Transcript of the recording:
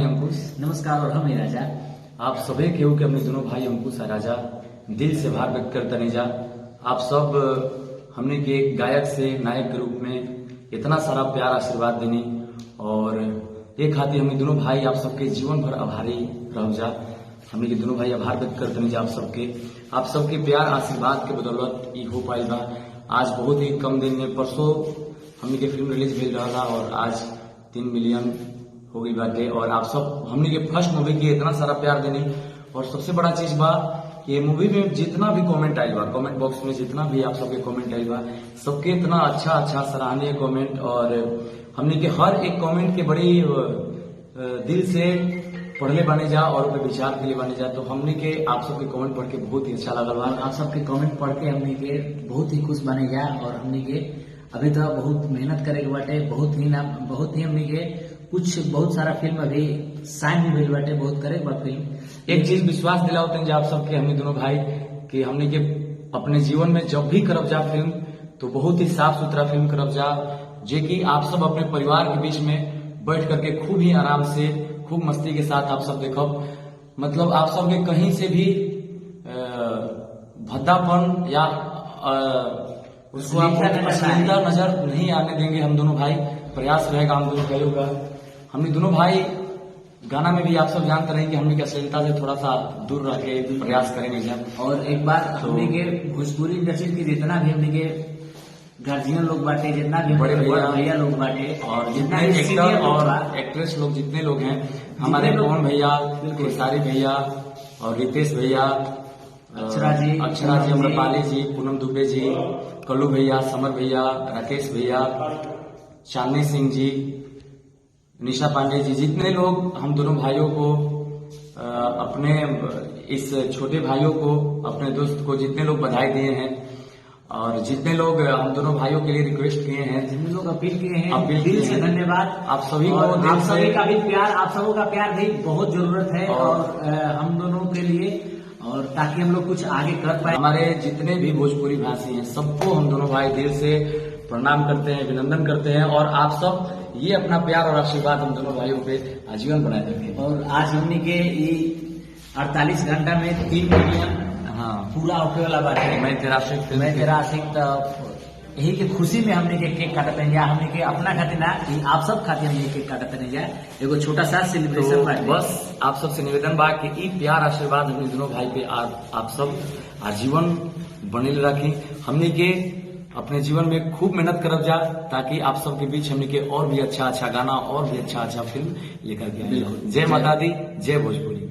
अंकुश नमस्कार और हम राजा। आप सभी केहू के अपने दोनों भाई अंकुश और राजा दिल से भार व्यक्त करते नहीं जा। आप सब हमने के एक गायक से नायक के रूप में इतना सारा प्यार आशीर्वाद देनी और एक खातिर हमने दोनों भाई आप सबके जीवन भर आभारी रह जा। हमने के दोनों भाई आभार व्यक्त करते नहीं जा आप सबके प्यार आशीर्वाद के बदौलत ये हो पाई बा। आज बहुत ही कम दिन में परसों हमने के फिल्म रिलीज भेज रहा था और आज 3 मिलियन हो गई बाटे और आप सब हमने के फर्स्ट मूवी की इतना सारा प्यार देनी। और सबसे बड़ा चीज बा कि मूवी में जितना भी कमेंट आई बा, कमेंट बॉक्स में जितना भी आप सबके कमेंट आई बा, सबके इतना अच्छा सराहनीय कमेंट और हमने के हर एक कमेंट के बड़ी दिल से पढ़ले बने जा और उनके विचार के लिए बने जा। तो हमने के आप सबके कमेंट पढ़ के बहुत ही अच्छा लगा। आप सबके कमेंट पढ़ के हमने के बहुत ही खुश बने जा और हमने के अभी तो बहुत मेहनत करे के बाटे, बहुत ही हमने के बहुत सारा फिल्म अभी साइन भी भेज बाटे, बहुत करे बा फिल्म। एक चीज विश्वास दिलाओते हैं आप सबके हमने दोनों भाई कि हमने के अपने जीवन में जब भी करब जा फिल्म तो बहुत ही साफ सुथरा फिल्म करब जा, जे कि आप सब अपने परिवार के बीच में बैठ करके खूब ही आराम से खूब मस्ती के साथ आप सब देखब। मतलब आप सबके कहीं से भी भद्दापन या उसको अश्लीलता नजर नहीं आने देंगे। हम दोनों भाई प्रयास रहेगा हम दोनों भाइयों का। हमने दोनों भाई गाना में भी आप सब जानते रहे कि हमने अश्लीलता से थोड़ा सा दूर रह के प्रयास करेंगे जब। और एक बार हमने के भोजपुरी इंडस्ट्री की जितना भी हमने के गार्जियन लोग बांटे, जितना भी बड़े भैया लोग बांटे और जितना भी एक्टर और एक्ट्रेस लोग जितने लोग हैं, हमारे पवन भैया, खेसारी भैया और रितेश भैया, अक्षरा जी, अम्रपाली जी, पूनम दुबे जी, कल्लू भैया, समर भैया, राकेश भैया, चांदनी सिंह जी, निशा पांडे जी, जितने लोग हम दोनों भाइयों को अपने इस छोटे भाइयों को, अपने दोस्त को जितने लोग बधाई दिए हैं और जितने लोग हम दोनों भाइयों के लिए रिक्वेस्ट किए हैं, जितने लोग अपील किए हैं, दिल से धन्यवाद आप सभी को। आप सभी का भी प्यार, आप सबों का प्यार भी बहुत जरूरत है और हम दोनों के लिए, और ताकि हम लोग कुछ आगे कर पाए। हमारे जितने भी भोजपुरी भाषी हैं सबको हम दोनों भाई दिल से प्रणाम करते हैं, अभिनंदन करते हैं और आप सब ये अपना प्यार और आशीर्वाद हम दोनों भाइयों पे आजीवन बनाए रखें। और आज हमने के 48 घंटा में 3 मिलियन पूरा होने वाला बात है। मैं तेरा आशिक यही की खुशी में हमने के केक काटते हैं, हमने के अपना खाते ना, आप सब खाते हमने केक काटते नहीं जाए, एगो छोटा सा सेलिब्रेशन। तो बस आप सबसे निवेदन बा कि ई प्यार आशीर्वाद हमने दोनों भाई पे आप सब आजीवन बने रखें। हमने के अपने जीवन में खूब मेहनत करब जा ताकि आप सबके बीच हमने के और भी अच्छा गाना और भी अच्छा फिल्म लेकर के आए। जय माता दी, जय भोजपुरी।